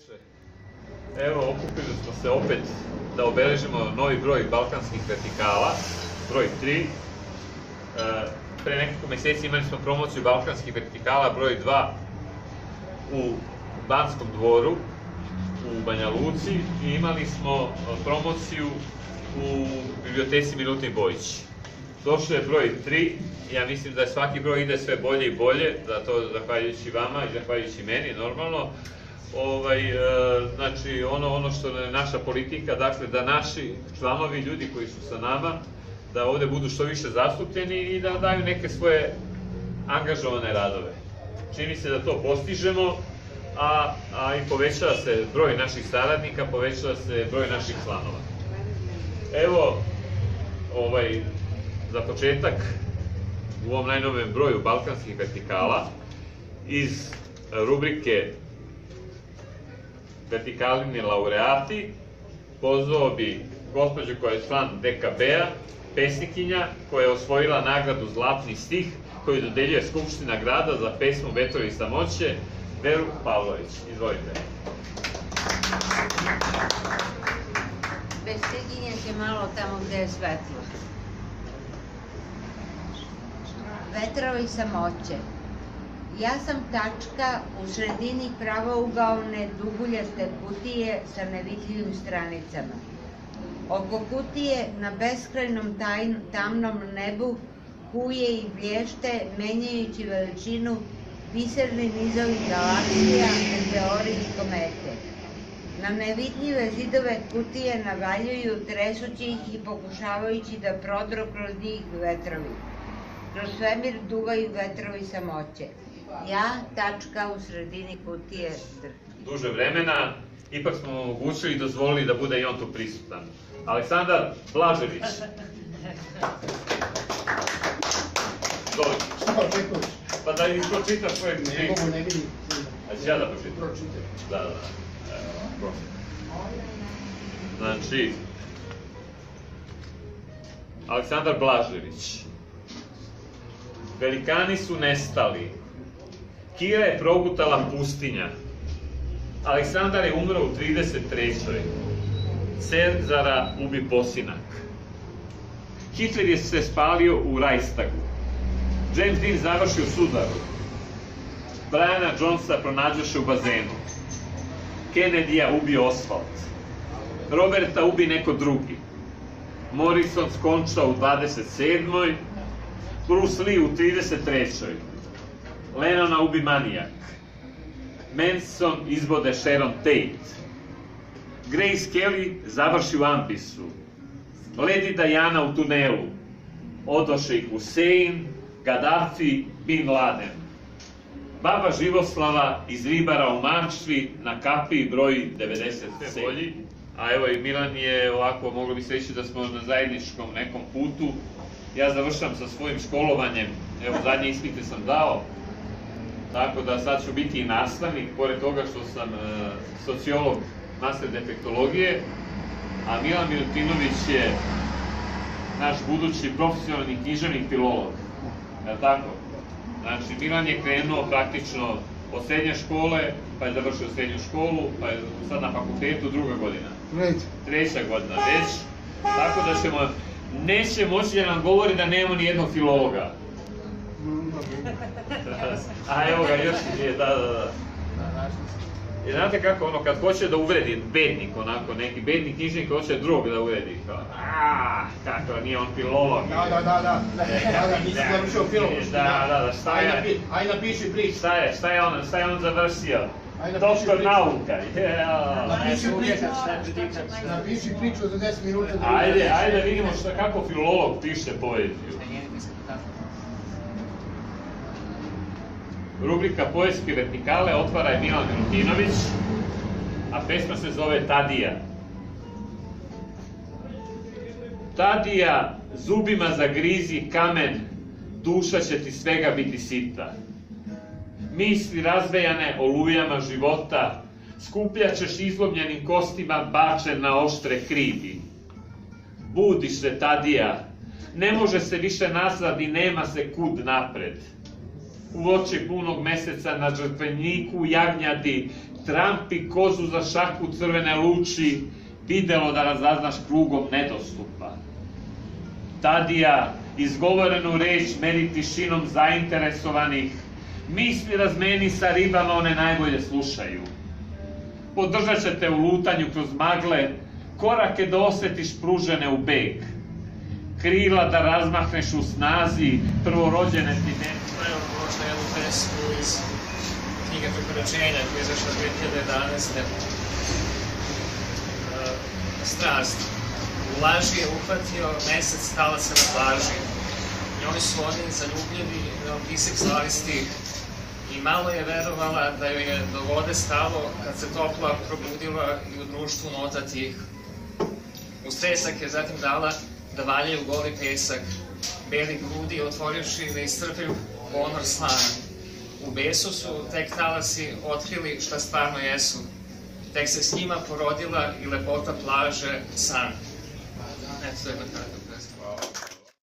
veče. Evo, okupili smo se opet da obeležimo novi broj balkanskih vertikala, broj 3. Pre nekoliko meseci imali smo promociju balkanskih vertikala broj 2 u Banskom dvoru, u Banja Luci, i imali smo promociju u biblioteci Milutin Bojić. Došlo je broj 3, ja mislim da svaki broj ide sve bolje i bolje, da to zahvaljujući vama i zahvaljujući meni, normalno. Znači, ono što je naša politika, dakle, da naši članovi, ljudi koji su sa nama, da ovde budu što više zastupljeni i da daju neke svoje angažovane radove. Čini se da to postižemo, a i povećava se broj naših saradnika, povećava se broj naših članova. Evo, za početak, u ovom najnovijem broju balkanskih vertikala, iz rubrike Vertikalini laureati, pozvao bi gospođu koja je član DKB-a, pesnikinja, koja je osvojila nagradu Zlatni stih, koju dodeljuje Skupština grada za pesmu Vetrovi samoće, Veru Pavlović. Izvolite. Pesnikinja će malo tamo gde je svetlo. Vetrovi samoće. Ja sam tačka u sredini pravougaone duguljaste kutije sa nevidljivim stranicama. Oko kutije na beskrajnom tamnom nebu kuje i blješte, menjajući veličinu, biserni nizovi galaksija, meteori i komete. Na nevidljive zidove kutije navaljuju, tresući ih i pokušavajući da prodru kroz njih vetrovi. Kroz svemir duvaju vetrovi samoće. Ja, tačka u sredini kutije, drhti. Duže vremena, ipak smo omogućili i dozvolili da bude i on tu prisutan. Aleksandar Blažević. Šta očekuješ? Pa da i pročitaš svoje knjige. Ne mogu, ne vidim. A ću ja da pročitam? Pročitaj. Da. Znači, Aleksandar Blažević. Velikani su nestali. Kira je progutala pustinja. Aleksandar je umro u 33. Cezara ubi posinak. Hitler je se spalio u Reichstagu. James Dean završi u sudaru. Briana Jonesa pronađoše u bazenu. Kennedyja ubio Oswald. Roberta ubi neko drugi. Morrison skonča u 27. Bruce Lee u 33. Lennona ubi manijak. Manson izbode Sharon Tate. Grace Kelly završi u ambisu. Lady Diana u tunelu. Odoše ih Hussein, Gaddafi, Bin Laden. Baba Živoslava iz Ribara u Mačvi na kapiji broji 97. A evo i Milan je ovako, moglo bi se reći da smo na zajedničkom nekom putu. Ja završam sa svojim školovanjem, evo zadnje ispite sam dao, tako da sad ću biti i nastavnik, pored toga što sam sociolog master defektologije, a Milan Milutinović je naš budući profesionalni književnik filolog, je li tako? Znači, Milan je krenuo praktično od srednje škole, pa je završio srednju školu, pa je sad na fakultetu 2. godina. Treća godina već, tako da ćemo, neće moći da nam govori da nemamo ni jednog filologa. A evo ga, još je, da. I znate kako, ono, kad hoće da uvredi bednik, onako, neki bednik knjižnik hoće drugog da uvredi, kao, kako, nije on filolog. Da, nisi završio filološki. Da, šta je? Aj napiši priču. Šta je on završio? Doktor nauka. Napiši priču za 10 minuta. Ajde da vidimo kako filolog piše poeziju. Rubrika Poetske vertikale otvara je Milan Milutinović, a pesma se zove Tadija. Tadija, zubima zagrizi kamen, duša će ti svega biti sita. Misli razvejane olujama života, skupljaćeš izlomljenim kostima bačen na oštre krivi. Budi se, Tadija, ne može se više nazad i nema se kud napred. u oči punog meseca na žrtveniku jagnjadi, trampi kozu za šaku crvene luči, videlo da razaznaš krugom nedostupa. Tadija, izgovorenu reč meri tišinom zainteresovanih, misli razmeni sa ribama, one najbolje slušaju. Podržat će te u lutanju kroz magle, korake da osetiš pružene u beg, krila da razmahneš u snazi, prvorođene ti ne... Evo možda jednu pesmu iz knjige Prekoračenja koja je izašla 2011. Strast. U laži je uhvatio mesec, stala se na plaži. Njoj su oni zaljubljeni, pisak zavisti, i malo je verovala da joj je do vode stalo kad se topla probudila i u društvu nota tih. Uz tresak je zatim dala da valjaju goli pesak, beli grudi otvorivši da iscrpaju ponor slana. U besu su tek talasi otkrili šta stvarno jesu, tek se s njima porodila i lepota plaže san. Eto, to je na kraju pesma.